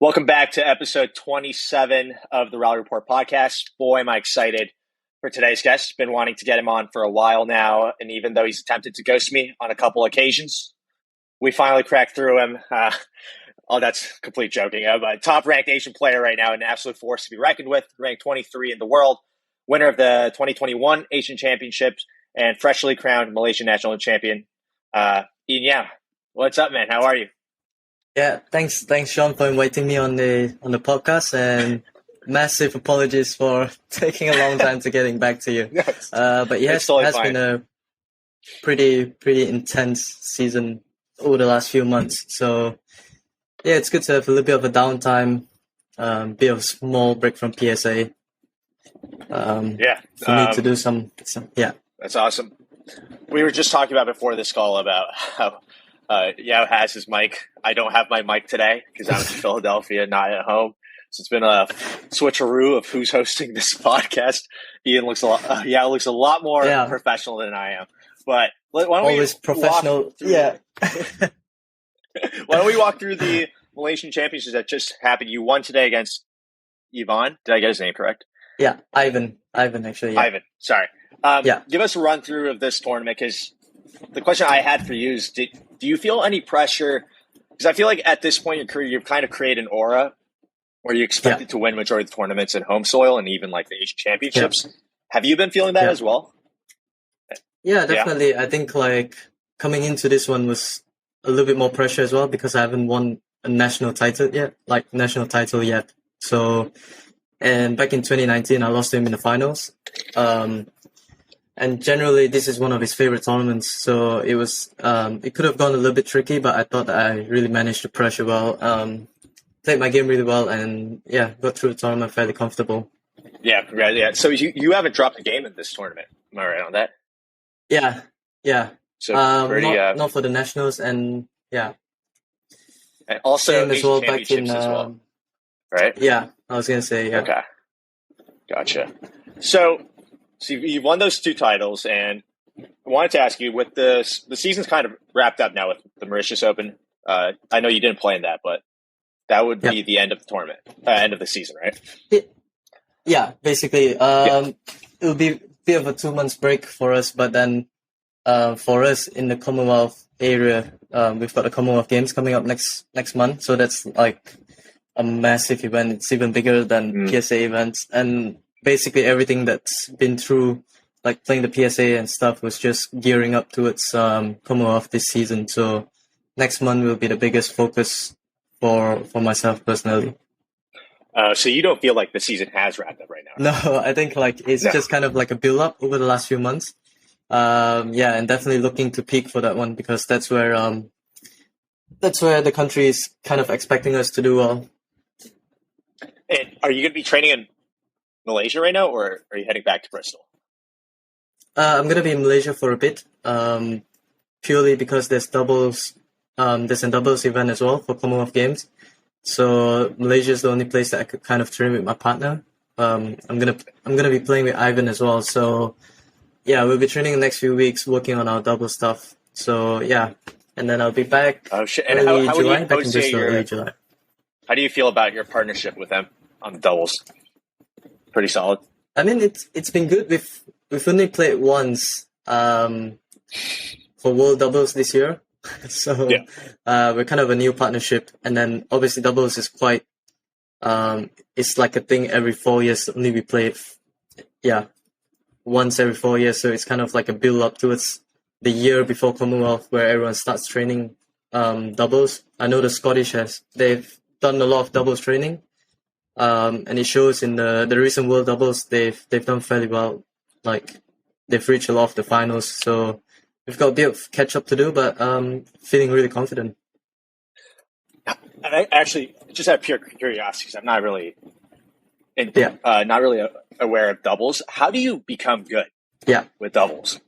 Welcome back to episode 27 of the Rally Report podcast. Boy, am I excited for today's guest. Been wanting to get him on for a while now, and even though he's attempted to ghost me on a couple occasions, we finally cracked through him. That's complete joking. But top-ranked Asian player right now, an absolute force to be reckoned with, ranked 23 in the world, winner of the 2021 Asian Championships, and freshly crowned Malaysian National Champion. Eain, yeah. What's up, man? How are you? Yeah, thanks, Sean, for inviting me on the podcast, and massive apologies for taking a long time to getting back to you. But yes, it has been a pretty intense season over the last few months. So yeah, it's good to have a little bit of a downtime, bit of a small break from PSA. For me to do some. That's awesome. We were just talking about before this call about how Yao has his mic. I don't have my mic today because I'm in Philadelphia, not at home. So it's been a switcheroo of who's hosting this podcast. Yao looks a lot more professional than I am. But why don't always professional? Why don't we walk through the Malaysian Championships that just happened? You won today against Eain. Did I get his name correct? Yeah, Ivan actually. Yeah. Ivan, sorry. Give us a run through of this tournament, because the question I had for you is, do you feel any pressure? Because I feel like at this point in your career, you've kind of created an aura where you expected to win majority of the tournaments in home soil and even like the Asian Championships. Yeah. Have you been feeling that as well? Yeah, definitely. Yeah. I think like coming into this one was a little bit more pressure as well because I haven't won a national title yet. So, and back in 2019, I lost to him in the finals. And generally, this is one of his favorite tournaments. So it was, it could have gone a little bit tricky, but I thought I really managed the pressure well, played my game really well, and got through the tournament fairly comfortable. Yeah, congrats. Yeah. So you haven't dropped a game in this tournament. Am I right on that? Yeah. So not for the nationals, and and also same as well back in as well, right? Yeah, I was gonna say Okay, gotcha. So you've won those two titles, and I wanted to ask you, with the season's kind of wrapped up now with the Mauritius Open. I know you didn't play in that, but that would be the end of the tournament, end of the season, right? Yeah, basically. It will be a bit of a 2 months break for us, but then for us in the Commonwealth area, we've got the Commonwealth Games coming up next month, so that's like a massive event. It's even bigger than PSA events, and basically everything that's been through, like playing the PSA and stuff, was just gearing up towards Commonwealth this season. So next month will be the biggest focus for myself personally. So you don't feel like the season has wrapped up right now? No, I think like it's just kind of like a build up over the last few months. And definitely looking to peak for that one, because that's where the country is kind of expecting us to do well. And are you going to be training in Malaysia right now, or are you heading back to Bristol? I'm going to be in Malaysia for a bit, purely because there's doubles. There's a doubles event as well for Commonwealth Games. So Malaysia is the only place that I could kind of train with my partner. I'm gonna be playing with Ivan as well. So we'll be training the next few weeks, working on our double stuff. So and then I'll be back early July. Back in Bristol early July. How do you feel about your partnership with them on the doubles? Pretty solid. I mean, it's been good. We've only played once for World Doubles this year. So we're kind of a new partnership, and then obviously doubles is quite it's like a thing every 4 years. Only we play once every 4 years, so it's kind of like a build up towards the year before Commonwealth, where everyone starts training doubles. I know the Scottish they've done a lot of doubles training, and it shows in the recent World Doubles. They've done fairly well, like they've reached a lot of the finals, so we've got a bit of catch up to do, but feeling really confident. And I actually just have pure curiosity, because I'm not really aware of doubles. How do you become good with doubles?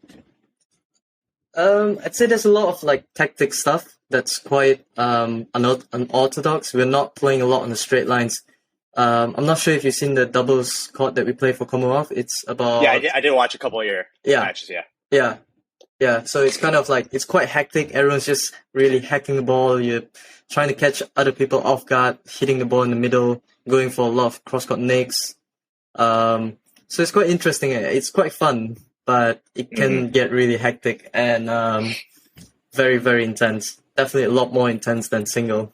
I'd say there's a lot of like tactic stuff that's quite unorthodox. We're not playing a lot on the straight lines. I'm not sure if you've seen the doubles court that we play for Commonwealth. It's about I did watch a couple of your matches. Yeah. Yeah, so it's kind of like, it's quite hectic. Everyone's just really hacking the ball. You're trying to catch other people off guard, hitting the ball in the middle, going for a lot of cross-court nicks. So it's quite interesting. It's quite fun, but it can get really hectic and very, very intense. Definitely a lot more intense than single.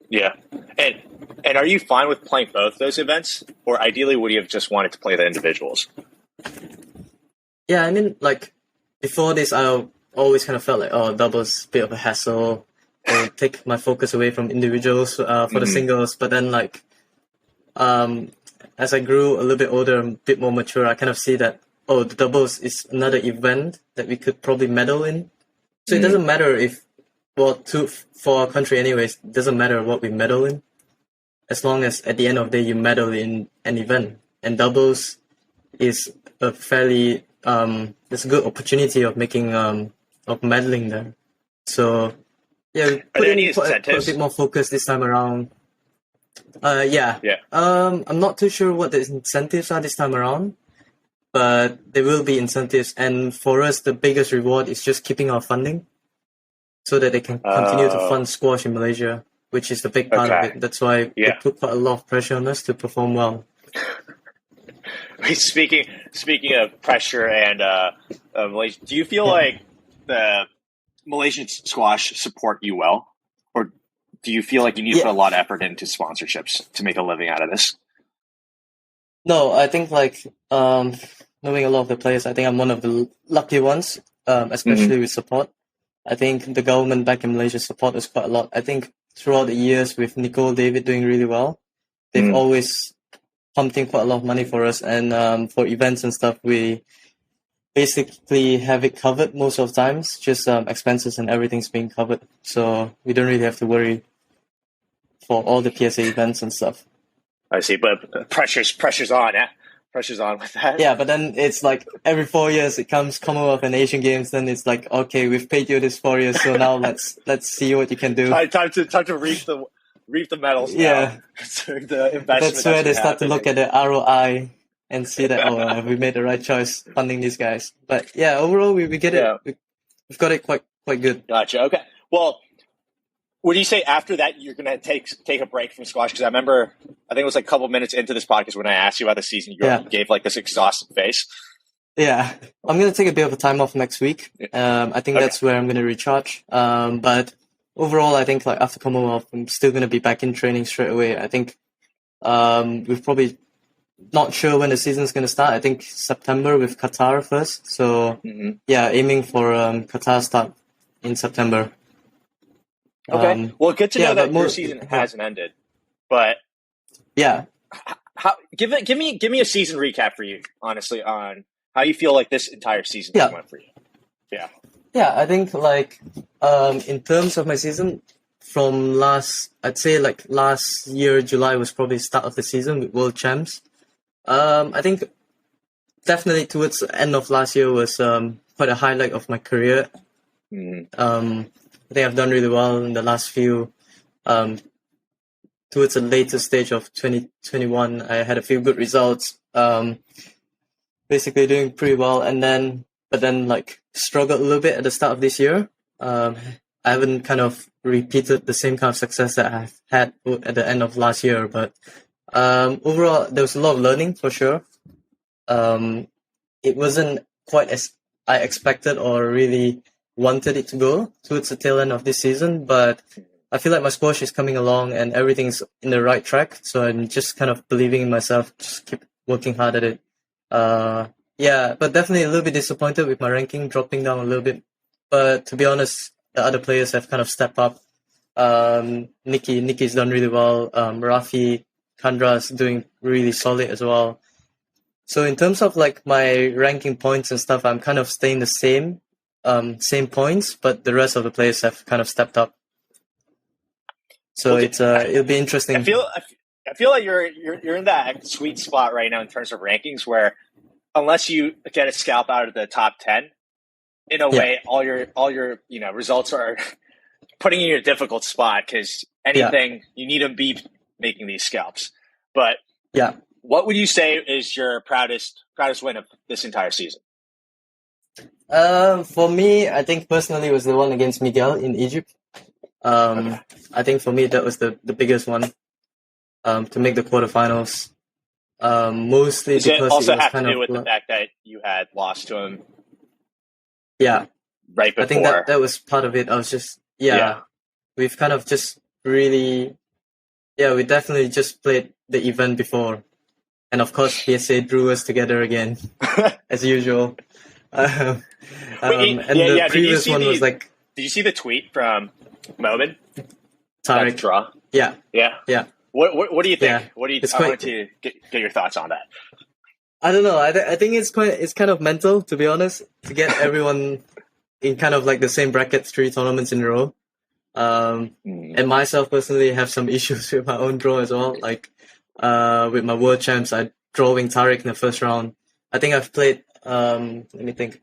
Yeah. And are you fine with playing both those events? Or ideally, would you have just wanted to play the individuals? Yeah, I mean, like, before this, I always kind of felt like, oh, doubles, bit of a hassle. It'll take my focus away from individuals for the singles. But then, like, as I grew a little bit older and a bit more mature, I kind of see that, oh, the doubles is another event that we could probably medal in. So it doesn't matter if, well, for our country anyways, it doesn't matter what we medal in, as long as at the end of the day you medal in an event. And doubles is a fairly, it's a good opportunity of making, of medaling there. So, yeah, we put in quite a bit more focus this time around. Yeah. I'm not too sure what the incentives are this time around, but there will be incentives. And for us, the biggest reward is just keeping our funding so that they can continue to fund squash in Malaysia, which is the big part of it. That's why they put quite a lot of pressure on us to perform well. Speaking of pressure and Malaysia, do you feel like the Malaysian squash support you well? Or do you feel like you need to put a lot of effort into sponsorships to make a living out of this? No, I think like knowing a lot of the players, I think I'm one of the lucky ones, especially with support. I think the government back in Malaysia support us quite a lot. I think throughout the years with Nicole David doing really well, they've always pumped in quite a lot of money for us. And for events and stuff, we basically have it covered most of the times, just expenses and everything's being covered. So we don't really have to worry for all the PSA events and stuff. I see, but pressure's on, yeah? Pressure's on with that. Yeah, but then it's like every 4 years it comes Commonwealth and Asian Games, then it's like, okay, we've paid you this 4 years, so now let's see what you can do. Time to reap the medals now. Yeah. The investment that's where they start to look at the ROI and see that, oh, we made the right choice funding these guys. But yeah, overall we get it. We've got it quite good. Gotcha. Okay. Well, would you say after that you're gonna take a break from squash? Because I remember, I think it was like a couple minutes into this podcast when I asked you about the season, you gave like this exhausted face. Yeah, I'm gonna take a bit of a time off next week. I think that's where I'm gonna recharge. But overall, I think like after Commonwealth, I'm still gonna be back in training straight away. I think we've probably not sure when the season's gonna start. I think September with Qatar first. So yeah, aiming for Qatar start in September. Okay. Well, good to know that your season hasn't ended. But give me a season recap for you, honestly, on how you feel like this entire season went for you. Yeah. Yeah, I think like in terms of my season, from I'd say like last year July was probably the start of the season with World Champs. I think definitely towards the end of last year was quite a highlight of my career. I think I've done really well in the last few. Towards the later stage of 2021, I had a few good results. Basically doing pretty well, but then like struggled a little bit at the start of this year. I haven't kind of repeated the same kind of success that I've had at the end of last year, but overall there was a lot of learning for sure. It wasn't quite as I expected or really wanted it to go towards the tail end of this season, but I feel like my squash is coming along and everything's in the right track. So I'm just kind of believing in myself, just keep working hard at it. Yeah, but definitely a little bit disappointed with my ranking dropping down a little bit. But to be honest, the other players have kind of stepped up. Nikki's done really well. Rafi, Kandra's doing really solid as well. So in terms of like my ranking points and stuff, I'm kind of staying the same points, but the rest of the players have kind of stepped up. So it'll be interesting. I feel like you're in that sweet spot right now in terms of rankings, where unless you get a scalp out of the top 10, in a way, all your results are putting you in a difficult spot, because anything you need to be making these scalps. But what would you say is your proudest win of this entire season? For me, I think personally it was the one against Miguel in Egypt. I think for me that was the biggest one to make the quarterfinals. Mostly Does it because it also was have to kind of do with the fact that you had lost to him yeah. right I think before? that was part of it. I was just Yeah. we've kind of just really we definitely just played the event before, and of course PSA drew us together again as usual. Um, and the Yeah. previous one was like Did you see the tweet from Momin about the Tarek. draw? Yeah, Yeah. yeah, What do you think? yeah. What do you? It's I wanted quite. to get your thoughts on that. I don't know. I think it's kind of mental, to be honest, to get everyone in kind of like the same bracket 3 tournaments in a row. And myself personally have some issues with my own draw as well. Like with my world champs, I drawing Tarek in the first round. I think I've played let me think.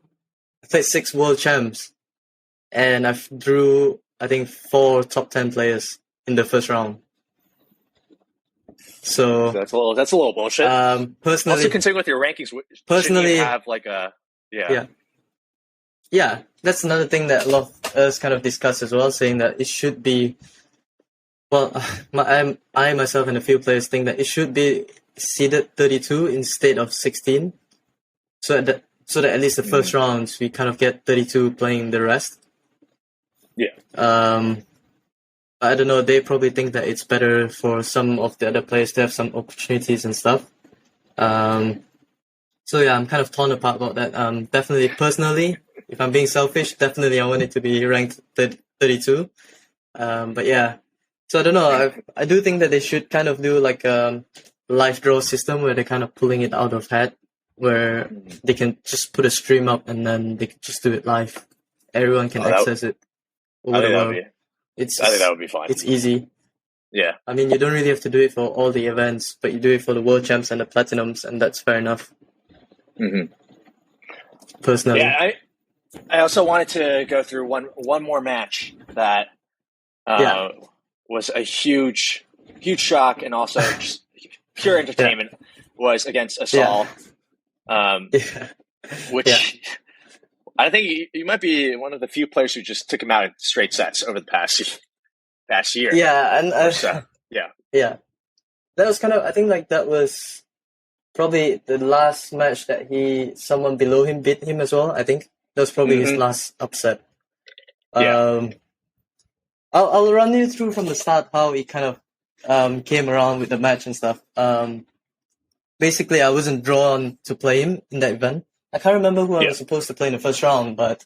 I played 6 world champs, and I've drew I think 4 top 10 players in the first round. So That's a little bullshit. Personally, Also, considering with your rankings, shouldn't you have like a yeah. That's another thing that a lot of us kind of discuss as well, saying that it should be. Well, I myself and a few players think that it should be seeded 32 instead of 16, so that at least the first rounds we kind of get 32 playing the rest. Yeah. I don't know. They probably think that it's better for some of the other players to have some opportunities and stuff. So yeah, I'm kind of torn apart about that. Definitely, personally, if I'm being selfish, definitely I want it to be ranked 32. But yeah, so I don't know. I do think that they should kind of do like a live draw system where they're kind of pulling it out of hat, where they can just put a stream up and then they can just do it live. Everyone can access it over the world. I think that would be fine. It's easy. Yeah. I mean, you don't really have to do it for all the events, but you do it for the world champs and the platinums, and that's fair enough. Mm-hmm. Personally. Yeah, I also wanted to go through one more match that was a huge shock and also just pure entertainment. Was against Asal, which I think you might be one of the few players who just took him out in straight sets over the past year. Yeah, and so. Yeah, that was kind of. I think like that was probably the last match that someone below him beat him as well. I think that was probably his last upset. I'll run you through from the start how he kind of came around with the match and stuff. Basically, I wasn't drawn to play him in that event. I can't remember who I was supposed to play in the first round, but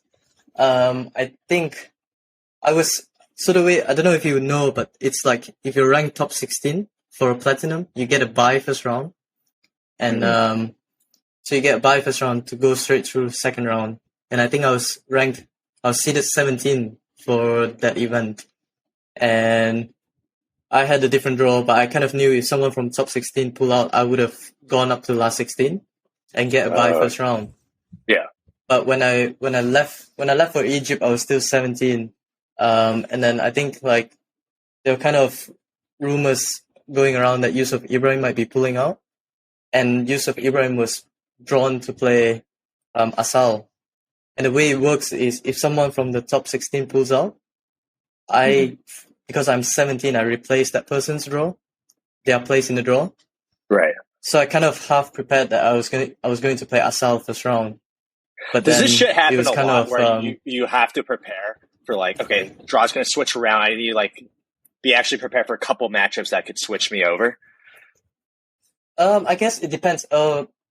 I think I was. So the way, I don't know if you would know, but it's like if you're ranked top 16 for a platinum, you get a bye first round. And so you get a bye first round to go straight through second round. And I think I was seeded 17 for that event. And I had a different draw, but I kind of knew if someone from top 16 pull out, I would have gone up to last 16 and get a bye first round. Yeah. But when I left for Egypt, I was still 17. And then I think like there were kind of rumors going around that Yusuf Ibrahim might be pulling out, and Yusuf Ibrahim was drawn to play Asal. And the way it works is if someone from the top 16 pulls out, because I'm 17, I replace that person's draw, their place in the draw. Right. So I kind of half prepared that I was going to play Asal first round. But does this shit happen a lot where you have to prepare for like, okay, draw's going to switch around. I need to like be actually prepared for a couple matchups that could switch me over? I guess it depends.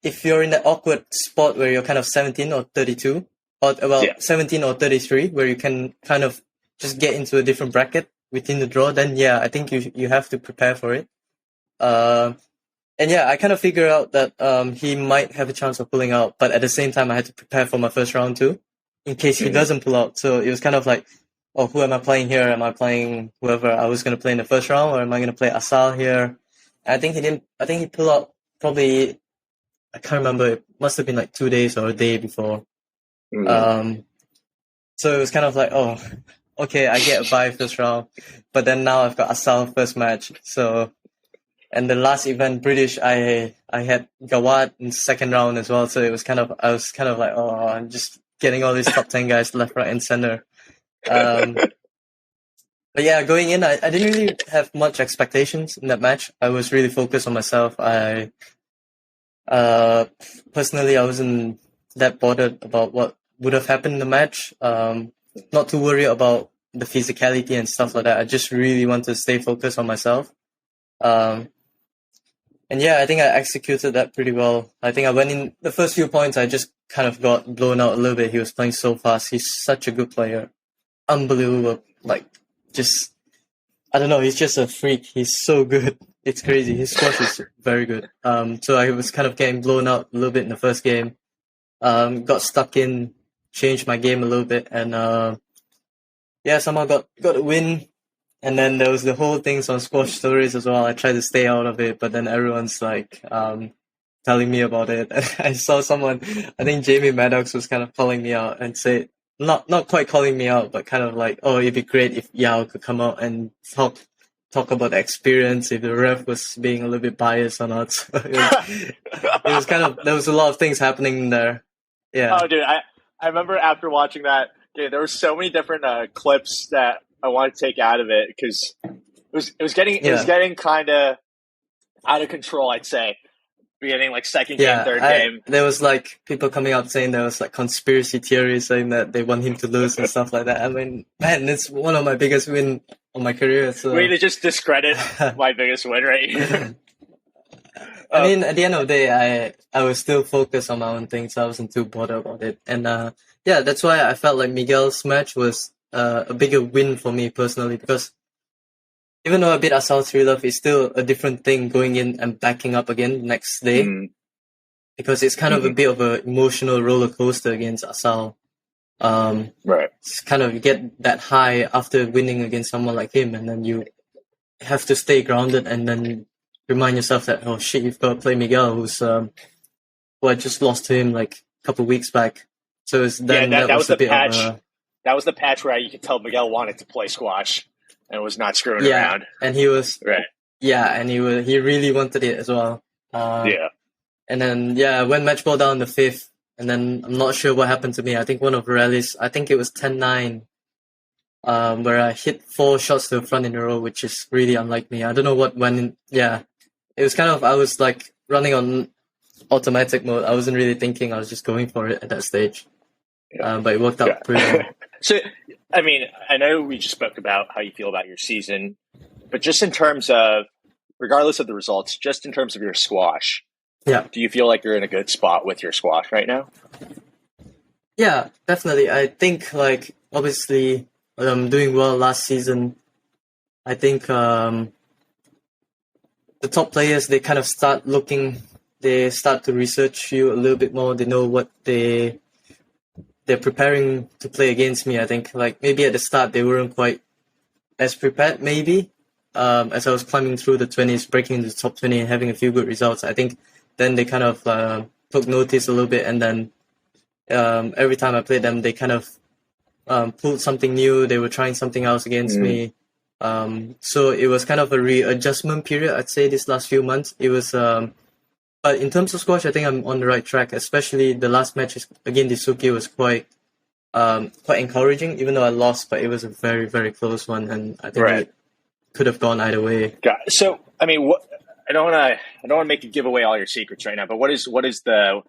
If you're in that awkward spot where you're kind of 17 or 32, or 17 or 33, where you can kind of just get into a different bracket within the draw, then yeah, I think you have to prepare for it. And yeah, I kind of figured out that he might have a chance of pulling out, but at the same time, I had to prepare for my first round too, in case he doesn't pull out. So it was kind of like, oh, who am I playing here? Am I playing whoever I was going to play in the first round, or am I going to play Asal here? And I think he didn't. I think he pulled out probably. I can't remember. It must have been like 2 days or a day before. So it was kind of like, oh, okay, I get a bye first round, but then now I've got Asal first match. So. And the last event, British, I had Gawad in second round as well. So it was I was kind of like, oh, I'm just getting all these top 10 guys left, right, and center. But yeah, going in, I didn't really have much expectations in that match. I was really focused on myself. Personally, I wasn't that bothered about what would have happened in the match. Not too worried about the physicality and stuff like that. I just really want to stay focused on myself. And yeah, I think I executed that pretty well. I think I went in the first few points, I just kind of got blown out a little bit. He was playing so fast. He's such a good player. Unbelievable. Like, just, I don't know, he's just a freak. He's so good. It's crazy. His squash is very good. So I was kind of getting blown out a little bit in the first game. Got stuck in, changed my game a little bit, and somehow got a win. And then there was the whole things on Squash Stories as well. I tried to stay out of it, but then everyone's like telling me about it. I saw someone, I think Jamie Maddox was kind of calling me out and say, not quite calling me out, but kind of like, oh, it'd be great if Yao could come out and talk about the experience, if the ref was being a little bit biased or not. So it was kind of, there was a lot of things happening there. Yeah. Oh, dude, I remember after watching that, dude, there were so many different clips that I wanted to take out of it because it was getting kind of out of control, I'd say. Beginning like second game, third game. There was like people coming out saying there was like conspiracy theories saying that they want him to lose and stuff like that. I mean, man, it's one of my biggest win of my career. So way to just discredit my biggest win right here. I mean, at the end of the day, I was still focused on my own things. So I wasn't too bothered about it. And that's why I felt like Miguel's match was a bigger win for me personally, because even though I beat Asal 3-love, it's still a different thing going in and backing up again the next day. Because it's kind of a bit of an emotional roller coaster against Asal. Right. It's kind of, you get that high after winning against someone like him, and then you have to stay grounded and then remind yourself that, oh shit, you've got to play Miguel, who I just lost to him like a couple of weeks back. So that was the patch. That was the patch where you could tell Miguel wanted to play squash and was not screwing around. And he was right. Yeah, and he really wanted it as well. And then I went match ball down the fifth, and then I'm not sure what happened to me. I think one of the rallies, I think it was 10-9, where I hit 4 shots to the front in a row, which is really unlike me. I don't know what went in. Yeah, it was kind of, I was like running on automatic mode. I wasn't really thinking. I was just going for it at that stage. But it worked out pretty well. So, I mean, I know we just spoke about how you feel about your season, but just in terms of, regardless of the results, just in terms of your squash, do you feel like you're in a good spot with your squash right now? Yeah, definitely. I think, like, obviously, doing well last season. I think the top players, they kind of start to research you a little bit more. They know what they're preparing to play against me. I think, like, maybe at the start they weren't quite as prepared, maybe. As I was climbing through the 20s, breaking into the top 20 and having a few good results, I think then they kind of took notice a little bit, and then every time I played them, they kind of pulled something new. They were trying something else against me. So it was kind of a readjustment period, I'd say, this last few months. It was, but in terms of squash, I think I'm on the right track. Especially the last match against Disuki was quite encouraging, even though I lost, but it was a very, very close one, and I think it could have gone either way. So, I mean, I don't want to make you give away all your secrets right now, but what is the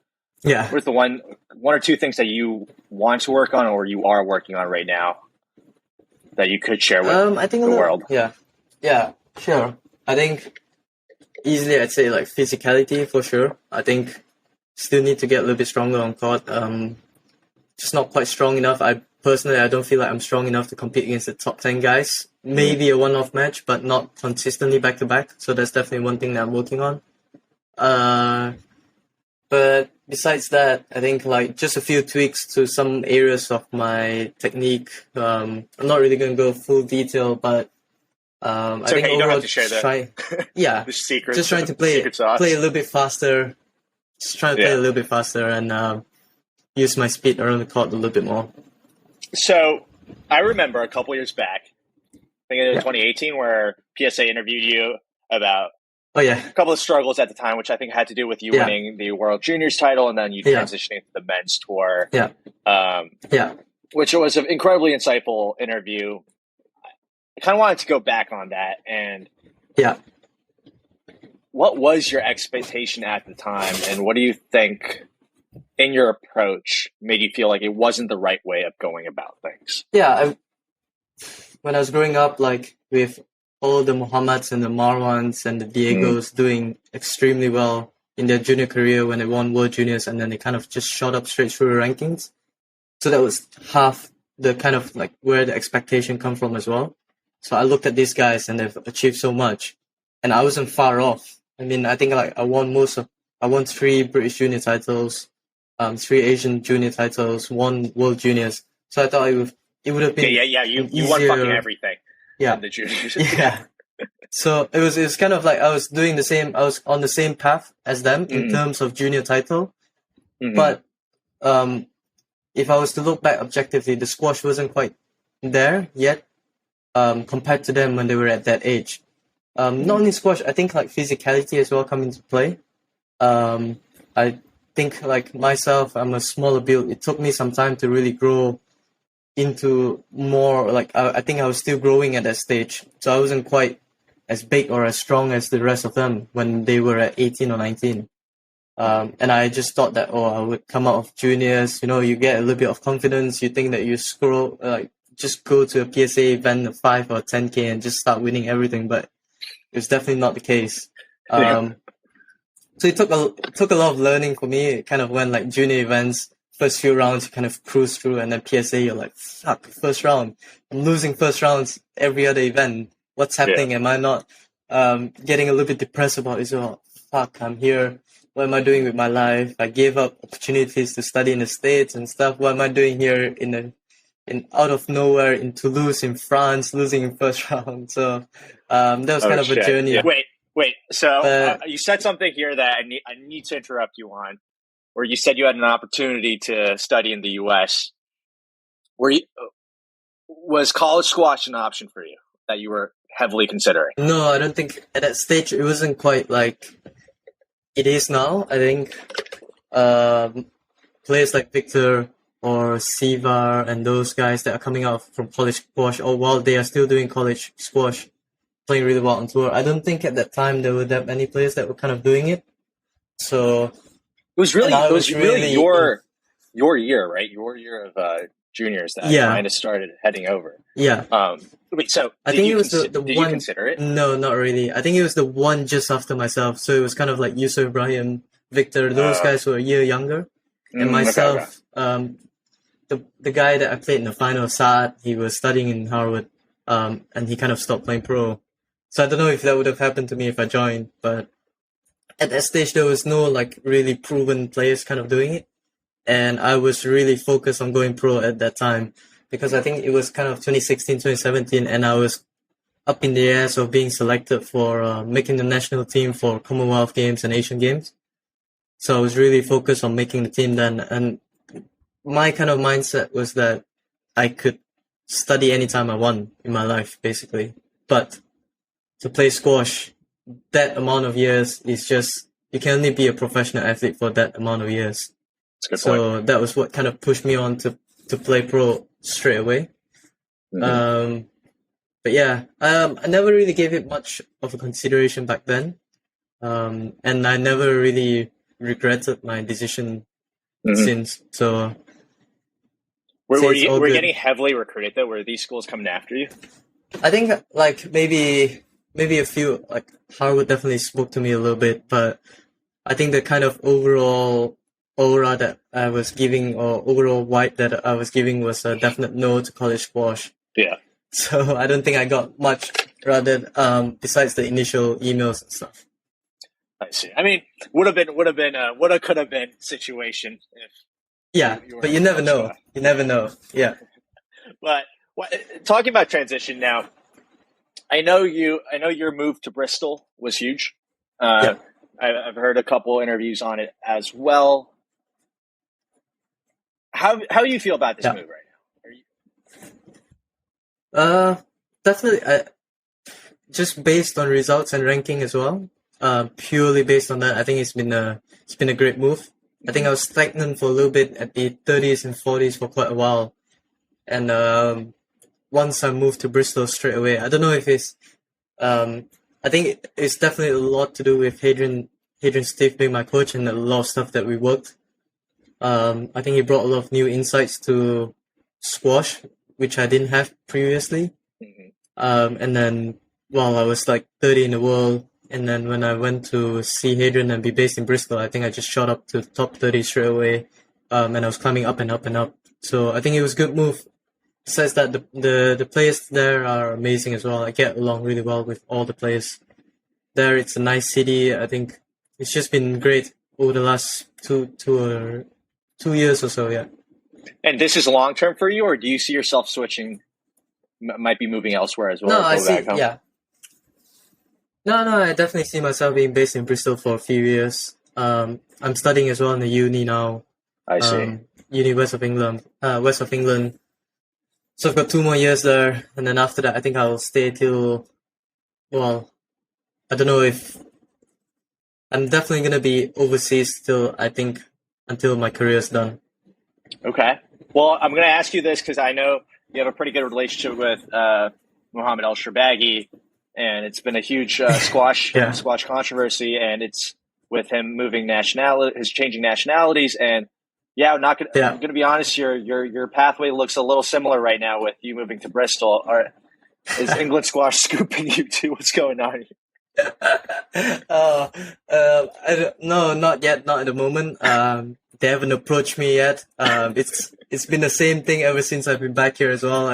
one or two things that you want to work on or you are working on right now that you could share with I think the world? Yeah, sure. I think easily I'd say like physicality for sure. I think still need to get a little bit stronger on court. Just not quite strong enough. I don't feel like I'm strong enough to compete against the top 10 guys. Maybe a one-off match, but not consistently back-to-back. So that's definitely one thing that I'm working on. But besides that, I think like just a few tweaks to some areas of my technique. I'm not really going to go full detail, but I think you don't have to share that. The secrets. Just trying to play a little bit faster. Just trying to play a little bit faster and use my speed around the court a little bit more. So I remember a couple years back, I think it was 2018, where PSA interviewed you about Oh yeah. a couple of struggles at the time, which I think had to do with you winning the World Juniors title and then you transitioning to the men's tour. Which was an incredibly insightful interview. I kind of wanted to go back on that and what was your expectation at the time, and what do you think in your approach made you feel like it wasn't the right way of going about things? Yeah, when I was growing up, like with all the Muhammads and the Marwans and the Diegos doing extremely well in their junior career when they won World Juniors, and then they kind of just shot up straight through the rankings. So that was half the kind of like where the expectation come from as well. So I looked at these guys and they've achieved so much, and I wasn't far off. I mean, I think like I won 3 British junior titles, 3 Asian junior titles, 1 World Juniors. So I thought it would have been you won fucking everything. Yeah, the juniors. So it was kind of like I was doing the same. I was on the same path as them in terms of junior title, but if I was to look back objectively, the squash wasn't quite there yet compared to them when they were at that age. Not only squash, I think like physicality as well come into play. I think like myself, I'm a smaller build. It took me some time to really grow into more like I think I was still growing at that stage. So I wasn't quite as big or as strong as the rest of them when they were at 18 or 19. And I just thought that, I would come out of juniors, you get a little bit of confidence. You think that you just go to a PSA event, a 5 or 10K and just start winning everything. But it's definitely not the case. So it took a lot of learning for me. It kind of went like junior events, first few rounds, you kind of cruise through, and then PSA, you're like, fuck, first round. I'm losing first rounds every other event. What's happening? Am I not getting a little bit depressed about it? So, fuck, I'm here. What am I doing with my life? I gave up opportunities to study in the States and stuff. What am I doing here in out of nowhere in Toulouse in France, losing in first round? So that was kind of a journey. Yeah. Wait. So you said something here that I need to interrupt you on, where you said you had an opportunity to study in the U.S. Was college squash an option for you that you were heavily considering? No, I don't think at that stage it wasn't quite like it is now. I think players like Victor or Sivar and those guys that are coming out from college squash, or while they are still doing college squash, playing really well on tour, I don't think at that time there were that many players that were kind of doing it. So it was really your year, right? Your year of juniors that kind of started heading over. Yeah. So I think it was the did one. You consider it? No, not really. I think it was the one just after myself. So it was kind of like Yusuf Ibrahim, Victor, those guys were a year younger, and myself. The guy that I played in the final, Saad, he was studying in Harvard, and he kind of stopped playing pro. So I don't know if that would have happened to me if I joined, but at that stage there was no like really proven players kind of doing it, and I was really focused on going pro at that time. Because I think it was kind of 2016, 2017, and I was up in the air of being selected for making the national team for Commonwealth Games and Asian Games. So I was really focused on making the team then. And my kind of mindset was that I could study anytime I want in my life, basically. But to play squash, that amount of years is just, you can only be a professional athlete for that amount of years. That's a good so point. That was what kind of pushed me on to play pro straight away. But yeah, I never really gave it much of a consideration back then. And I never really regretted my decision since. So were you getting heavily recruited though? Were these schools coming after you? I think like maybe a few, like Harvard definitely spoke to me a little bit, but I think the kind of overall aura that I was giving, or overall vibe that I was giving, was a definite no to college squash. Yeah. So I don't think I got much rather besides the initial emails and stuff. I see. I mean, would have could have been situation if. Yeah, but you never know. You never know. Yeah. But talking about transition now, I know your move to Bristol was huge. I've heard a couple interviews on it as well. How do you feel about this move right now? Definitely. Just based on results and ranking as well. purely based on that, I think it's been a great move. I think I was stagnant for a little bit at the 30s and 40s for quite a while, and once I moved to Bristol straight away, I don't know if it's I think it's definitely a lot to do with Hadrian Steve being my coach and a lot of stuff that we worked. I think he brought a lot of new insights to squash, which I didn't have previously. And then while I was like 30 in the world, and then when I went to see Hadrian and be based in Bristol, I think I just shot up to the top 30 straight away. And I was climbing up and up and up. So I think it was a good move. Besides that, the players there are amazing as well. I get along really well with all the players there. It's a nice city. I think it's just been great over the last two years or so. Yeah. And this is long term for you, or do you see yourself switching? Might be moving elsewhere as well. No, I see. Yeah. No, I definitely see myself being based in Bristol for a few years. I'm studying as well in the uni now. I see. Uni west of England. So I've got 2 more years there, and then after that, I think I'll stay till. Well, I don't know if. I'm definitely gonna be overseas till I think until my career's done. Okay. Well, I'm gonna ask you this because I know you have a pretty good relationship with Mohammed El Sharbaghi, and it's been a huge squash controversy, and it's with him moving changing nationalities, and I'm gonna be honest, your pathway looks a little similar right now with you moving to Bristol. Is England squash scooping you too? What's going on here? No, not yet, not at the moment. They haven't approached me yet. It's been the same thing ever since I've been back here as well.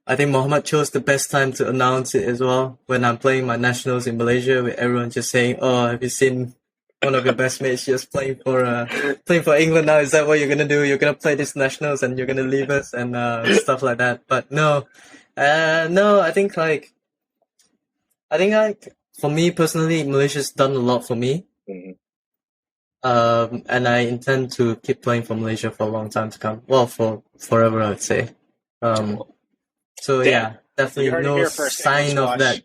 I think Mohammed chose the best time to announce it as well when I'm playing my nationals in Malaysia, with everyone just saying, "Oh, have you seen one of your best mates just playing for England now? Is that what you're gonna do? You're gonna play this nationals and you're gonna leave us and stuff like that." But no, I think for me personally, Malaysia's done a lot for me. And I intend to keep playing for Malaysia for a long time to come. Well, for forever, I would say. So definitely no sign of that.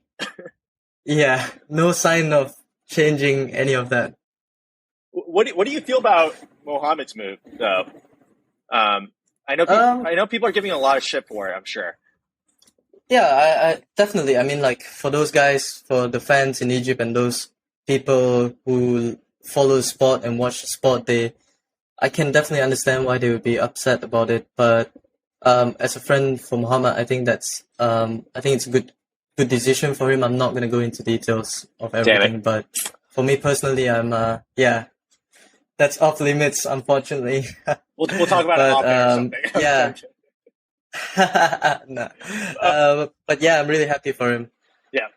Yeah, no sign of changing any of that. What do you feel about Mohammed's move, though? I know people are giving a lot of shit for it, I'm sure. Yeah, I definitely. I mean, like, for those guys, for the fans in Egypt and those people who follow the sport and watch the sport, I can definitely understand why they would be upset about it. But as a friend for Mohammed, I think it's a good decision for him. I'm not going to go into details of everything, but for me personally, I'm that's off limits, unfortunately. We'll talk about it off air or something. Yeah. No. But yeah, I'm really happy for him. Yeah.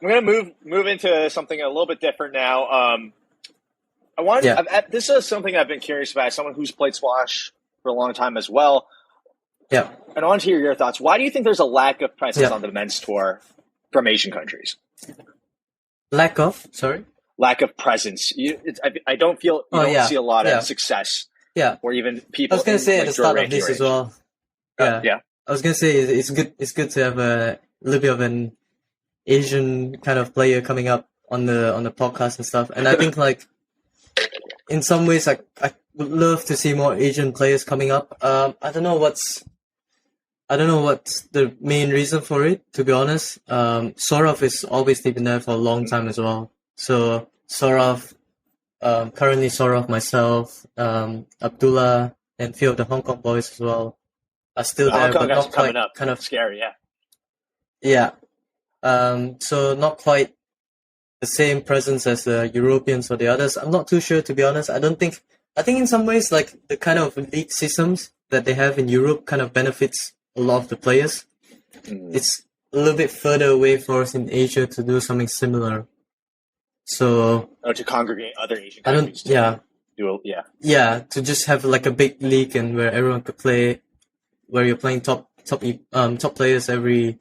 We're gonna move into something a little bit different now. This is something I've been curious about. As someone who's played squash for a long time as well. Yeah. And I want to hear your thoughts. Why do you think there's a lack of presence on the men's tour from Asian countries? Lack of presence. I don't feel you don't see a lot of success. Yeah. Or even people. I was gonna say at the start of this as well. Yeah. I was gonna say it's good to have a little bit of an Asian kind of player coming up on the podcast and stuff. And I think like in some ways I would love to see more Asian players coming up. I don't know what's the main reason for it, to be honest. Saurav has obviously been there for a long time as well. So Saurav, currently Saurav, myself, Abdullah, and a few of the Hong Kong boys as well are still there, but not quite up. Kind of scary, yeah. So not quite the same presence as the Europeans or the others. I'm not too sure, to be honest. I think in some ways, like, the kind of league systems that they have in Europe kind of benefits a lot of the players. It's a little bit further away for us in Asia to do something similar. So to congregate other Asian countries. To just have like a big league and where everyone could play, where you're playing top players every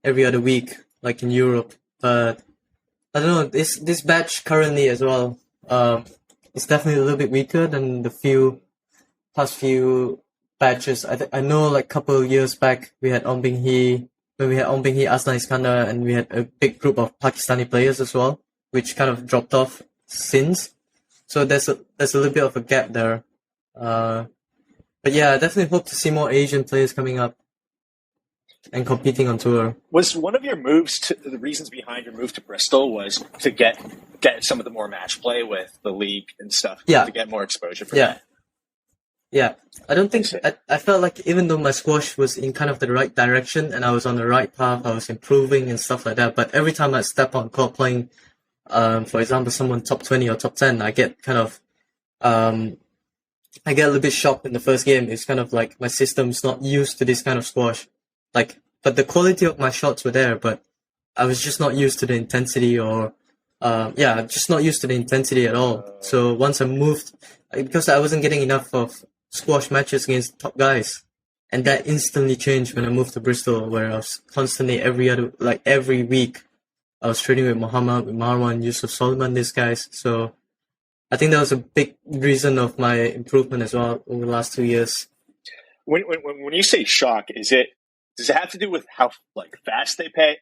other week, like in Europe. But I don't know, this batch currently as well, it's definitely a little bit weaker than the past few batches. I know like a couple of years back we had Ong Bing Hee, when we had Ong Beng Hee, Aslan Iskandar, and we had a big group of Pakistani players as well, which kind of dropped off since. So there's a little bit of a gap there. But yeah, I definitely hope to see more Asian players coming up and competing on tour. Was one of your moves, the reasons behind your move to Bristol was to get some of the more match play with the league and stuff? Yeah. To get more exposure for that? Yeah. I don't think I felt like even though my squash was in kind of the right direction and I was on the right path, I was improving and stuff like that. But every time I step on court playing, for example, someone top 20 or top 10, I get kind of, I get a little bit shocked in the first game. It's kind of like my system's not used to this kind of squash. But the quality of my shots were there, but I was just not used to the intensity just not used to the intensity at all. So once I moved, because I wasn't getting enough of squash matches against top guys, and that instantly changed when I moved to Bristol, where I was constantly every week, I was training with Muhammad, with Marwan, Yusuf Solomon, these guys. So I think that was a big reason of my improvement as well over the last 2 years. When you say shock, does it have to do with how fast they play,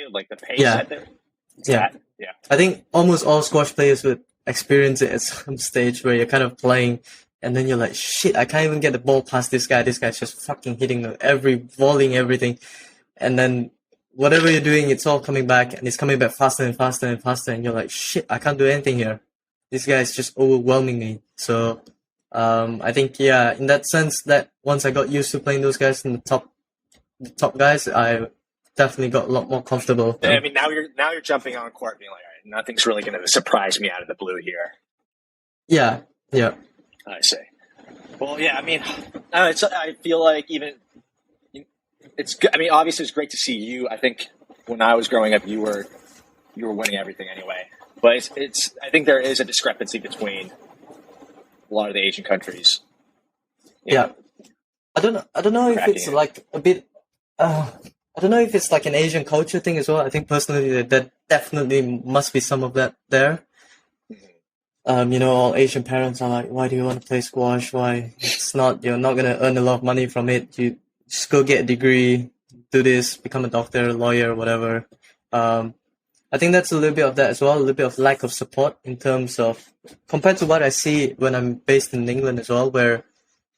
like the pace at their Yeah. I think almost all squash players would experience it at some stage where you're kind of playing and then you're like, shit, I can't even get the ball past this guy. This guy's just fucking hitting volleying everything. And then whatever you're doing, it's all coming back and it's coming back faster and faster and faster. And you're like, shit, I can't do anything here. This guy is just overwhelming me. So I think, in that sense, that once I got used to playing those guys in the top guys, I definitely got a lot more comfortable. Yeah, I mean, now you're jumping on court being like, all right, nothing's really going to surprise me out of the blue here. Yeah. I see. Well, yeah, I mean, I feel like it's good. I mean, obviously it's great to see you. I think when I was growing up, you were winning everything anyway. But I think there is a discrepancy between a lot of the Asian countries. Yeah. I don't know if it's like a bit, I don't know if it's like an Asian culture thing as well. I think personally that definitely must be some of that there. All Asian parents are like, why do you want to play squash? Why? You're not going to earn a lot of money from it. You just go get a degree, do this, become a doctor, lawyer, whatever. I think that's a little bit of that as well, a little bit of lack of support in terms of, compared to what I see when I'm based in England as well, where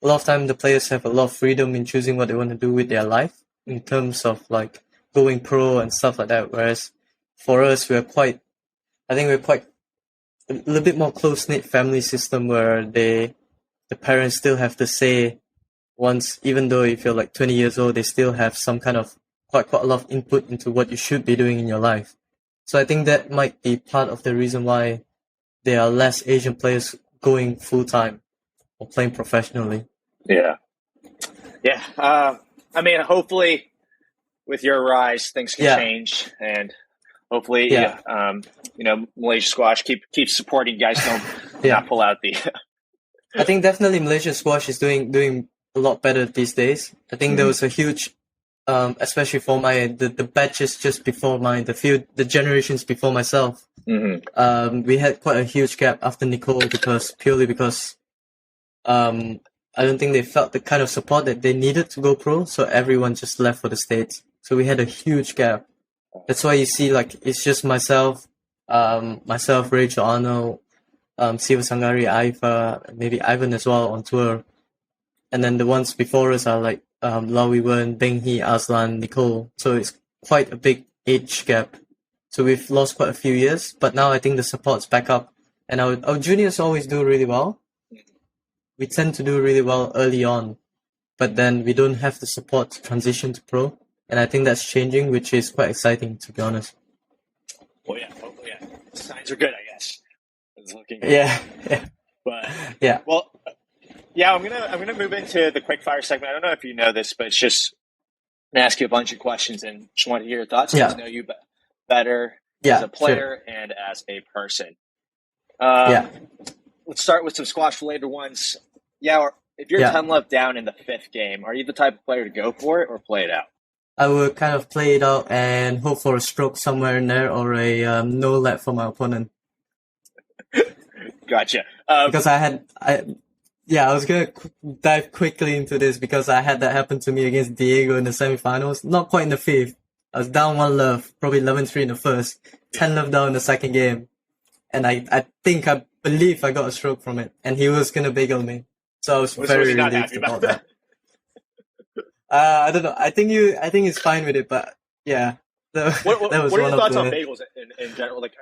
a lot of time the players have a lot of freedom in choosing what they want to do with their life in terms of like going pro and stuff like that. Whereas for us, we're quite a little bit more close-knit family system where the parents still have to say once, even though if you're like 20 years old, they still have some kind of quite a lot of input into what you should be doing in your life. So I think that might be part of the reason why there are less Asian players going full-time or playing professionally. Yeah. I mean, hopefully with your rise, things can change, and hopefully, Malaysia Squash keep supporting you guys. Don't not pull out the. I think definitely Malaysia Squash is doing a lot better these days. I think there was a huge, especially for the batches just before the generations before myself. We had quite a huge gap after Nicole purely because I don't think they felt the kind of support that they needed to go pro, so everyone just left for the States. So we had a huge gap. That's why you see like it's just myself, Rachel Arnold, Siva Sangari, Aifa, maybe Ivan as well on tour. And then the ones before us are like Lawi Wen, Beng Hee, Aslan, Nicole. So it's quite a big age gap. So we've lost quite a few years, but now I think the support's back up. And our juniors always do really well. We tend to do really well early on, but then we don't have the support to transition to pro. And I think that's changing, which is quite exciting, to be honest. Well, yeah. Signs are good, I guess. It's looking good. Yeah. But yeah. Well, yeah, I'm gonna move into the quick fire segment. I don't know if you know this, but it's just I'm gonna ask you a bunch of questions and just want to hear your thoughts. Get to know you better as a player and as a person. Let's start with some squash-related ones. Yeah, if you're 10 love down in the fifth game, are you the type of player to go for it or play it out? I would kind of play it out and hope for a stroke somewhere in there or a no let for my opponent. Gotcha. Because I was going to dive quickly into this because I had that happen to me against Diego in the semifinals. Not quite in the fifth, I was down 1-love, probably 11-3 in the first, 10-love down in the second game. And I believe I got a stroke from it. And he was going to bagel me. So I was very relieved about that. I don't know. I think he's fine with it, but yeah. What are your thoughts on bagels in general? Like,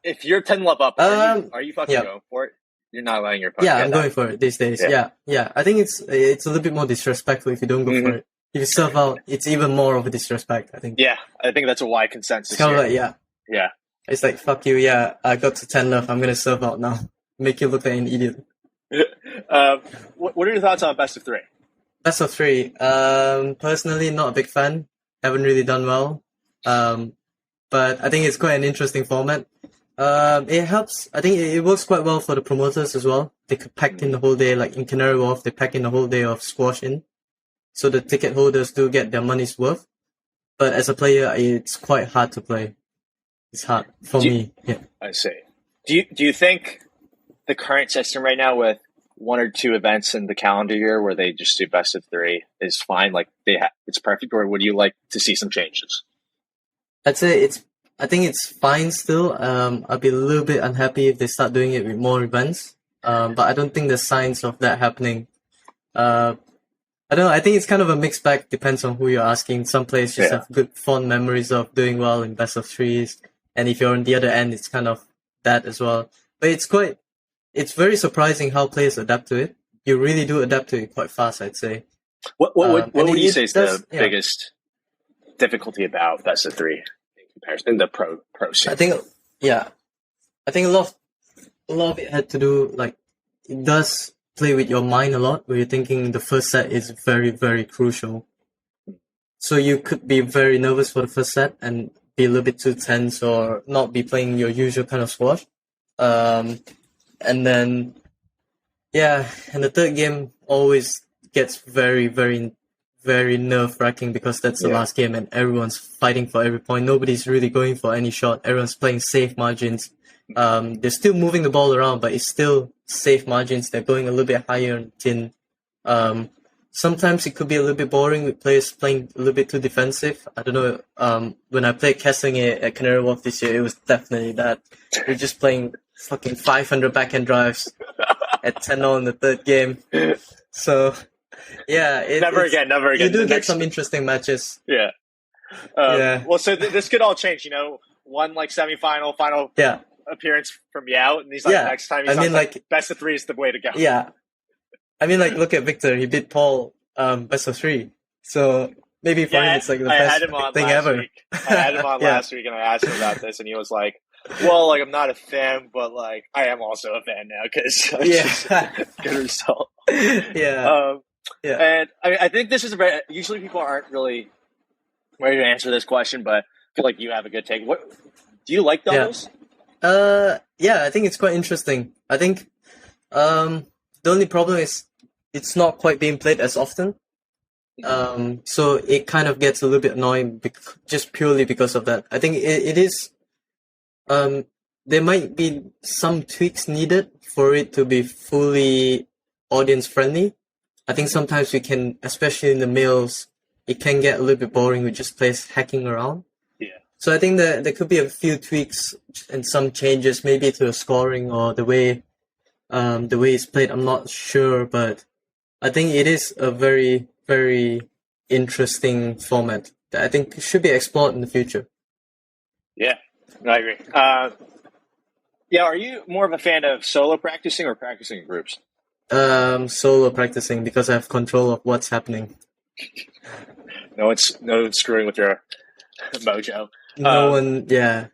if you're 10-love up, are you fucking going for it? You're not letting your opponent I'm going for it these days. Yeah. I think it's a little bit more disrespectful if you don't go for it. If you serve out, it's even more of a disrespect, I think. Yeah, I think that's a wide consensus. It's kind of like, yeah. It's like, fuck you, I got to 10-love, I'm going to serve out now. Make you look like an idiot. What are your thoughts on best of 3? Best of 3. Personally, not a big fan. Haven't really done well. But I think it's quite an interesting format. It helps. I think it works quite well for the promoters as well. They could pack in the whole day, like in Canary Wharf, they pack in the whole day of squash in. So the ticket holders do get their money's worth. But as a player, it's quite hard to play. It's hard for me. Yeah. I see. Do you think the current system right now with 1 or 2 events in the calendar year where they just do best of 3 is fine? Like it's perfect, or would you like to see some changes? I'd say I think it's fine still. I'd be a little bit unhappy if they start doing it with more events. But I don't think there's signs of that happening. I don't know. I think it's kind of a mixed bag. Depends on who you're asking. Some players just have good, fond memories of doing well in best of 3s. And if you're on the other end, it's kind of that as well. But it's very surprising how players adapt to it. You really do adapt to it quite fast, I'd say. What would you say is the biggest difficulty about best of 3 in comparison to the pro scene? I think a lot of it had to do, like, it does play with your mind a lot, where you're thinking the first set is very, very crucial. So you could be very nervous for the first set and be a little bit too tense or not be playing your usual kind of squash. And then, and the third game always gets very, very, very nerve-wracking because that's the last game and everyone's fighting for every point. Nobody's really going for any shot. Everyone's playing safe margins. They're still moving the ball around, but it's still safe margins. They're going a little bit higher in tin. Sometimes it could be a little bit boring with players playing a little bit too defensive. I don't know. When I played Kessling at Canary Wharf this year, it was definitely that. We're just playing fucking 500 backhand drives at 10-0 in the third game. So, never again. You do get some interesting matches. Yeah. Well, so this could all change. One like semifinal, final appearance from Yao, and he's like next time he's like best of 3 is the way to go. Yeah. I mean, like, look at Victor. He beat Paul best of 3. So maybe for him it's like the best thing ever. I had him on last week, and I asked him about this, and he was like, well, like, I'm not a fan, but like I am also a fan now because good result. And I think this is usually people aren't really ready to answer this question, but I feel like you have a good take. What do you like doubles? I think it's quite interesting. I think the only problem is it's not quite being played as often. So it kind of gets a little bit annoying just purely because of that. I think it is. There might be some tweaks needed for it to be fully audience friendly. I think sometimes we can, especially in the males, it can get a little bit boring with just players hacking around. Yeah. So I think that there could be a few tweaks and some changes, maybe to the scoring or the way it's played. I'm not sure, but I think it is a very, very interesting format that I think should be explored in the future. Yeah, I agree. Are you more of a fan of solo practicing or practicing in groups? Solo practicing because I have control of what's happening. No one's screwing with your mojo. No one, yeah.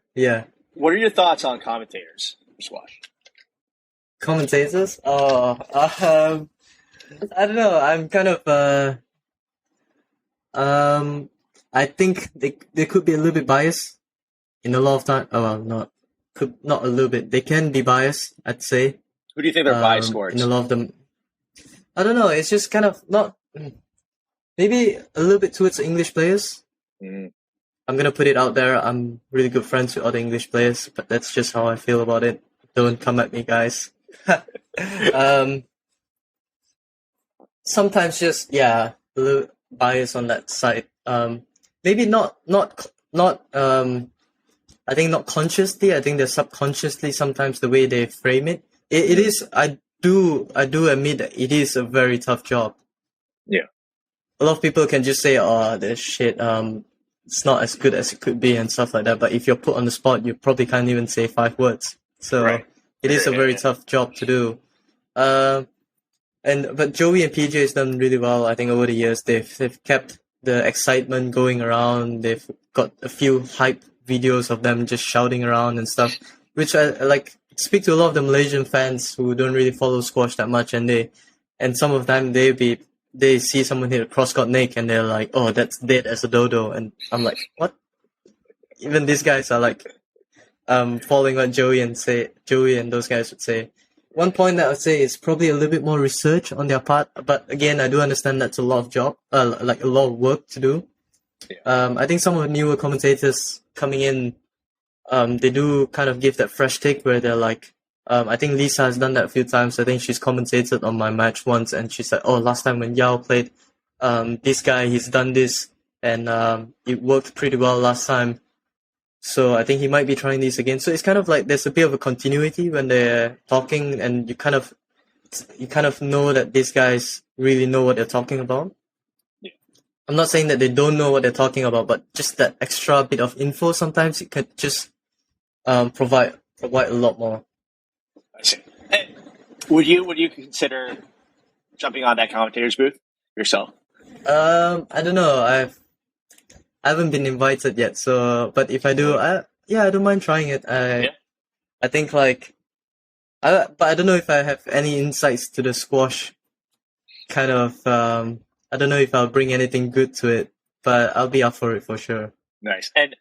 What are your thoughts on commentators for squash? Commentators? I don't know. I'm kind of, I think they could be a little bit biased in a lot of time. Oh, well, not a little bit. They can be biased, I'd say. Who do you think they're biased towards? In a lot of them. I don't know. It's just kind of not. Maybe a little bit towards English players. Mm. I'm gonna put it out there. I'm really good friends with other English players, but that's just how I feel about it. Don't come at me, guys. Sometimes just a little bias on that side. maybe not I think not consciously. I think they're subconsciously sometimes the way they frame it. It is. I do admit that it is a very tough job. Yeah. A lot of people can just say, "Oh, this shit. It's not as good as it could be," and stuff like that. But if you're put on the spot, you probably can't even say 5 words. So it is a very tough job to do. But Joey and PJ has done really well. I think over the years they've kept the excitement going around. They've got a few hype videos of them just shouting around and stuff, which I like. Speak to a lot of the Malaysian fans who don't really follow squash that much, and some of them they see someone hit a cross-court Nick and they're like, "Oh, that's dead as a dodo," and I'm like, "What?" Even these guys are like, following what Joey and those guys would say. One point that I would say is probably a little bit more research on their part, but again, I do understand that's a lot of like a lot of work to do. I think some of the newer commentators coming in, they do kind of give that fresh take where they're like, I think Lisa has done that a few times. I think she's commentated on my match once, and she said, "Oh, last time when Yao played, this guy, he's done this, and it worked pretty well last time. So I think he might be trying these again." So it's kind of like there's a bit of a continuity when they're talking, and you kind of know that these guys really know what they're talking about. Yeah. I'm not saying that they don't know what they're talking about, but just that extra bit of info sometimes it could just provide a lot more. I see. Hey, would you consider jumping on that commentator's booth yourself? I don't know. I haven't been invited yet, so but if I do, I don't mind trying it. I think but I don't know if I have any insights to the squash. Kind of, I don't know if I'll bring anything good to it, but I'll be up for it for sure. Nice. And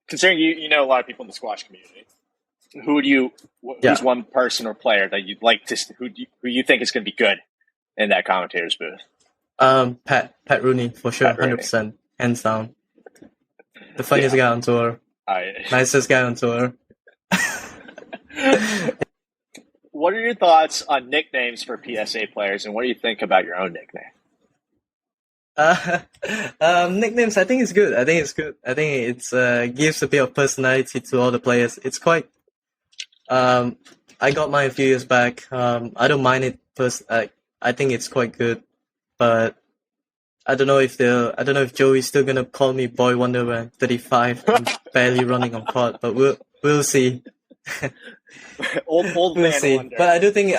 considering you know a lot of people in the squash community, who's one person or player that you'd like to who you think is going to be good in that commentator's booth? Pat Rooney for sure, 100%, hands down. The funniest guy on tour, nicest guy on tour. What are your thoughts on nicknames for PSA players, and what do you think about your own nickname? Nicknames, I think it's good. I think it gives a bit of personality to all the players. It's quite. I got mine a few years back. I don't mind it. I think it's quite good, but I don't know if Joey's still gonna call me Boy Wonderman 35 and barely running on court, but we'll see. old man wonder. But I do think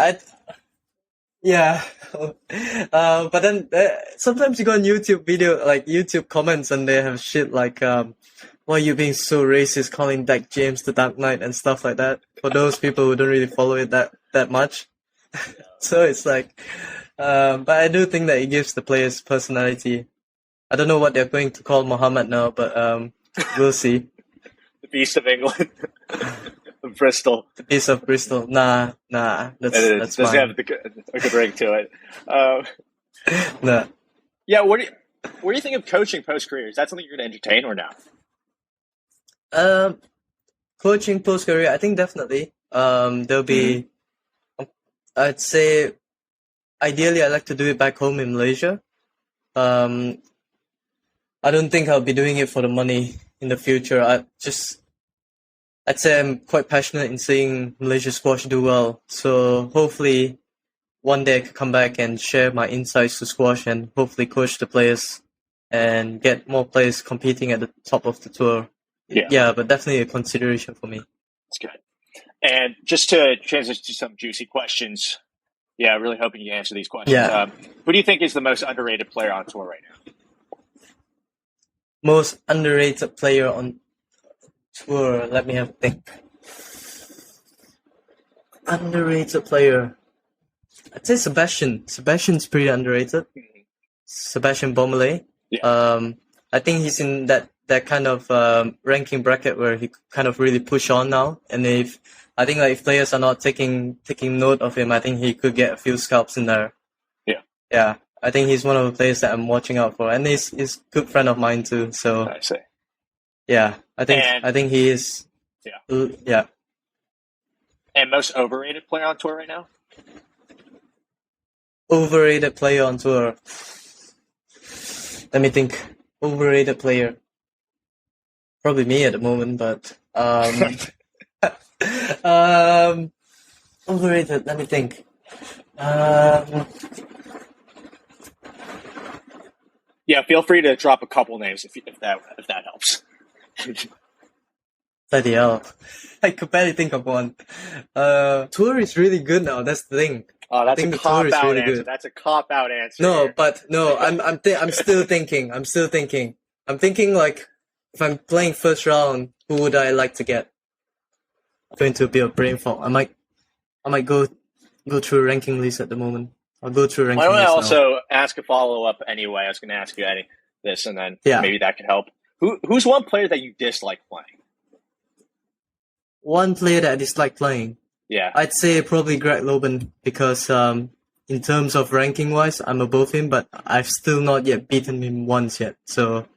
but then sometimes you go on YouTube comments, and they have shit like, "Why are you being so racist, calling Dak James the Dark Knight," and stuff like that. For those people who don't really follow it that much, so it's like, but I do think that it gives the players personality. I don't know what they're going to call Muhammad now, but we'll see. The Beast of England. Bristol. The Beast of Bristol. Nah. That's fine. Have a good ring to it. Nah. Yeah. What do you think of coaching post career? Is that something you're going to entertain or not? Coaching post career, I think definitely. There'll be. I'd say, ideally, I'd like to do it back home in Malaysia. I don't think I'll be doing it for the money in the future. I'd say I'm quite passionate in seeing Malaysia squash do well. So hopefully one day I could come back and share my insights to squash and hopefully coach the players and get more players competing at the top of the tour. Yeah, but definitely a consideration for me. That's good. And just to transition to some juicy questions, really hoping you answer these questions. Yeah. Who do you think is the most underrated player on tour right now? Most underrated player on tour, let me have a think. Underrated player, I'd say Sebastian. Sebastian's pretty underrated. Sebastian Beaumoulin. I think he's in that kind of ranking bracket where he kind of really push on now. And if players are not taking note of him, I think he could get a few scalps in there. Yeah. I think he's one of the players that I'm watching out for, and he's a good friend of mine too. So I see. Yeah, I think he is. Yeah. And most overrated player on tour right now? Overrated player on tour. Let me think. overrated player. Probably me at the moment, but overrated. Let me think. Yeah, feel free to drop a couple names if that helps. Bloody hell. I could barely think of one. Tour is really good now. That's the thing. Oh, that's I think a the tour is cop-out really answer. good. That's a cop-out answer. No, here. but no, I'm still thinking. I'm thinking like, if I'm playing first round, who would I like to get? Going to be a brain fog. I might go through ranking list at the moment. I'll go through ranking Why don't I list now. also ask a follow-up anyway? I was going to ask you this, and then Yeah. maybe that could help. Who's one player that you dislike playing? One player that I dislike playing. Yeah. I'd say probably Greg Loban, because in terms of ranking wise, I'm above him, but I've still not yet beaten him once yet. So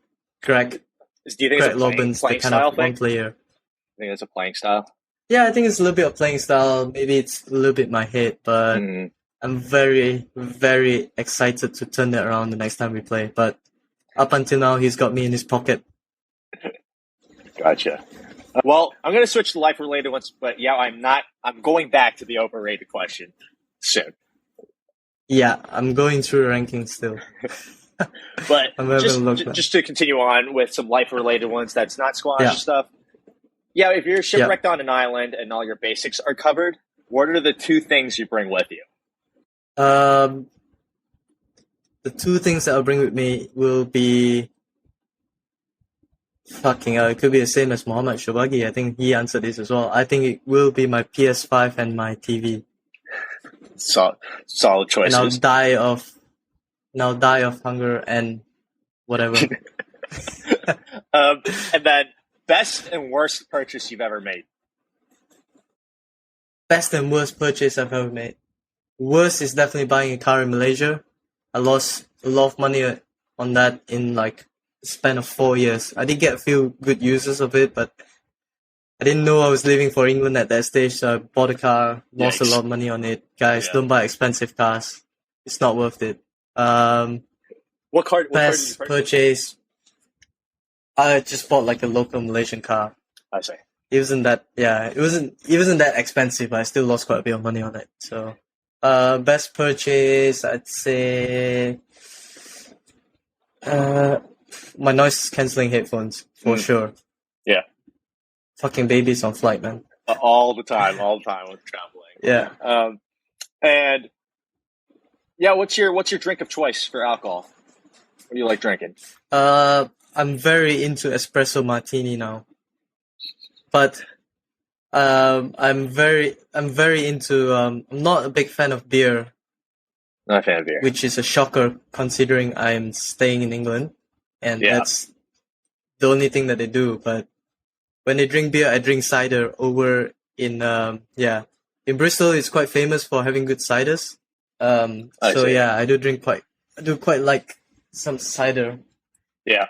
Greg Do you think it's a Loban's the playing kind style of thing? one player. I think it's a playing style. Yeah, I think it's a little bit of playing style. Maybe it's a little bit my head, but I'm very, very excited to turn that around the next time we play. But up until now, he's got me in his pocket. Gotcha. Well, I'm going to switch to life-related ones, but yeah, I'm going back to the overrated question soon. Yeah, I'm going through rankings still. But I'm just to continue on with some life-related ones that's not squash stuff. Yeah, if you're shipwrecked on an island and all your basics are covered, what are the two things you bring with you? The two things that I'll bring with me will be... it could be the same as Muhammad Shobagi. I think he answered this as well. I think it will be my PS5 and my TV. Solid choices. And I'll die of hunger and whatever. And then, best and worst purchase you've ever made? Best and worst purchase I've ever made. Worst is definitely buying a car in Malaysia. I lost a lot of money on that in like the span of 4 years. I did get a few good uses of it, but I didn't know I was leaving for England at that stage, so I bought a car, lost a lot of money on it. Guys, don't buy expensive cars. It's not worth it. What car best did you purchase? I just bought like a local Malaysian car. I see. It wasn't that expensive, but I still lost quite a bit of money on it. So, best purchase, I'd say, my noise cancelling headphones for sure. Yeah. Fucking babies on flight, man. All the time with traveling. Yeah. And yeah, what's your drink of choice for alcohol? What do you like drinking? I'm very into espresso martini now, but I'm very into. I'm not a big fan of beer. Not a fan of beer, which is a shocker considering I'm staying in England, and that's the only thing that they do. But when they drink beer, I drink cider. Over in in Bristol, it's quite famous for having good ciders. I do quite like some cider. Yeah.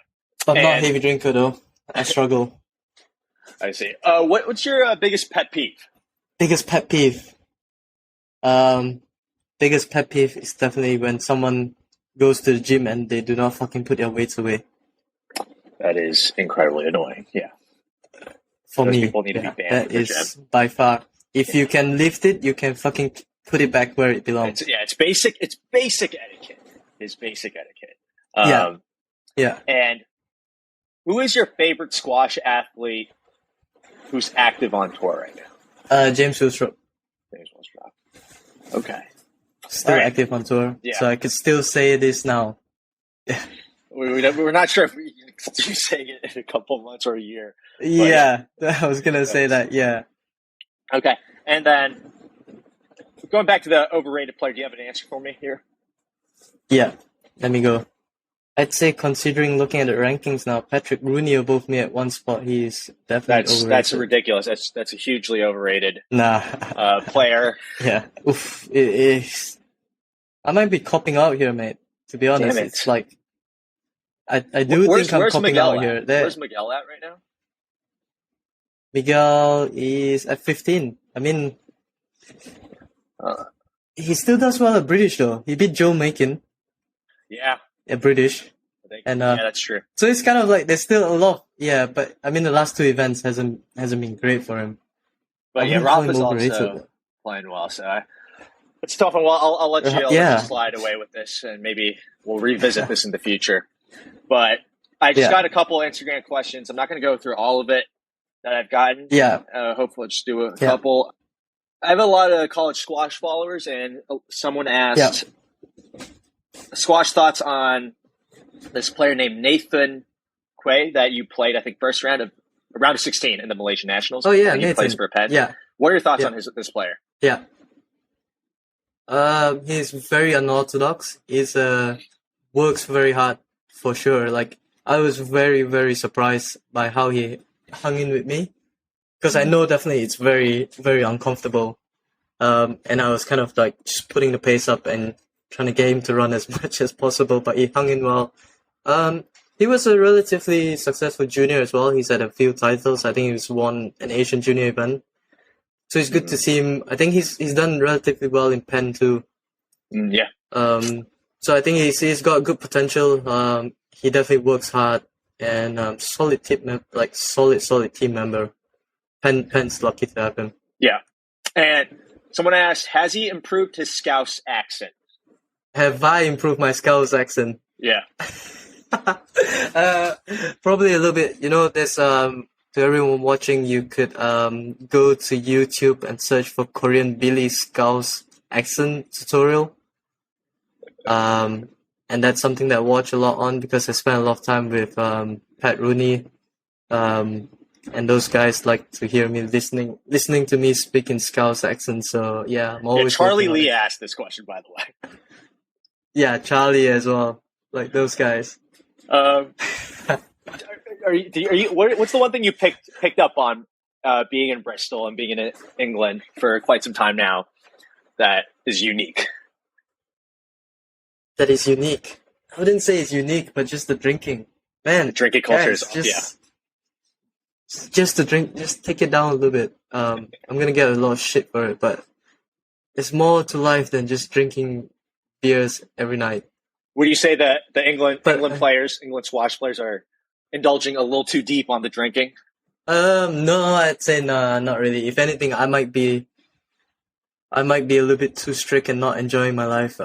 I'm not a heavy drinker though. I struggle. I see. What's your biggest pet peeve? Biggest pet peeve. Biggest pet peeve is definitely when someone goes to the gym and they do not fucking put their weights away. That is incredibly annoying. Yeah. For Those me, people need to be banned that from the is gym. by far. If you can lift it, you can fucking put it back where it belongs. It's basic. It's basic etiquette. It's basic etiquette. Yeah. And who is your favorite squash athlete who's active on tour right now? James Willstrop. Okay. Still active on tour. Yeah. So I could still say this now. Yeah. We're not sure if we can say it in a couple months or a year. Yeah, I was going to say that, yeah. Okay. And then, going back to the overrated player, do you have an answer for me here? Yeah, let me go. I'd say, considering looking at the rankings now, Patrick Rooney above me at one spot. He's definitely overrated. That's ridiculous. That's a hugely overrated player. Yeah. Oof. It is. I might be copping out here, mate. To be honest, it's like I do think I'm copping out here. Where's Miguel at right now? Miguel is at 15. I mean, he still does well at British though. He beat Joe Macon. Yeah. At British. And yeah, that's true. So it's kind of like there's still a lot. But I mean the last 2 events hasn't been great for him. But yeah, Rafa's also playing well. So it's tough. And I'll let you slide away with this, and maybe we'll revisit this in the future. But I just got a couple Instagram questions. I'm not going to go through all of it that I've gotten. Hopefully, I'll just do a couple. I have a lot of college squash followers, and someone asked squash thoughts on this player named Nathan Quay that you played, I think, first round of 16 in the Malaysian Nationals. Oh, yeah, Nathan. He plays for Penn. Yeah. What are your thoughts on this player? Yeah. He's very unorthodox. He's works very hard for sure. Like, I was very, very surprised by how he hung in with me, because I know definitely it's very, very uncomfortable. And I was kind of like just putting the pace up and trying to get him to run as much as possible, but he hung in well. He was a relatively successful junior as well. He's had a few titles. I think he's won an Asian junior event. So it's good to see him. I think he's done relatively well in Penn too. So I think he's got good potential. He definitely works hard, and solid team member. Penn's lucky to have him. Yeah. And someone asked, has he improved his Scouse accent? Have I improved my Scouse accent? Yeah. Probably a little bit. There's to everyone watching, you could go to YouTube and search for Korean Billy Scouse accent tutorial. And that's something that I watch a lot on, because I spent a lot of time with Pat Rooney, and those guys like to hear me listening to me speak in Scouse accent. So yeah, I'm always. Charlie Lee asked this question, by the way. Yeah, Charlie as well, like those guys. What's the one thing you picked up on being in Bristol and being in England for quite some time now that is unique? That is unique. I wouldn't say it's unique, but just the drinking. Man, the drinking culture is just the drink. Just take it down a little bit. I'm gonna get a lot of shit for it, but there's more to life than just drinking beers every night. Would you say that the England squash players are indulging a little too deep on the drinking? No, I'd say no, not really. If anything, I might be a little bit too strict and not enjoying my life.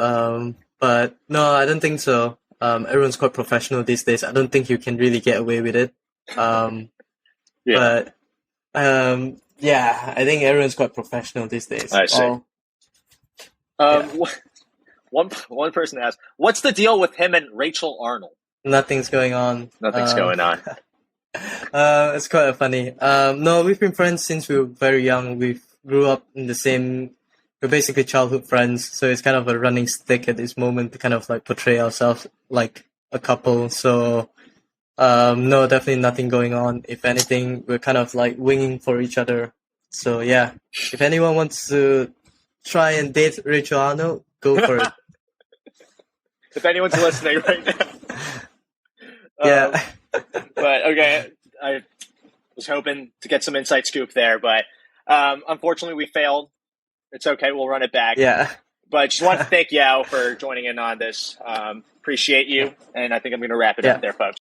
But no, I don't think so. Everyone's quite professional these days. I don't think you can really get away with it. But I think everyone's quite professional these days. I see. One person asked, "What's the deal with him and Rachel Arnold?" Nothing's going on. Nothing's going on. It's quite funny. No, we've been friends since we were very young. We grew up in the same. We're basically childhood friends, so it's kind of a running stick at this moment to kind of like portray ourselves like a couple. So, no, definitely nothing going on. If anything, we're kind of like winging for each other. So yeah, if anyone wants to try and date Rachel Arnold, go for it. If anyone's listening right now. Yeah. But okay, I was hoping to get some inside scoop there, but unfortunately we failed. It's okay, we'll run it back. Yeah. But just want to thank Yao for joining in on this. Appreciate you, and I think I'm going to wrap it up there, folks.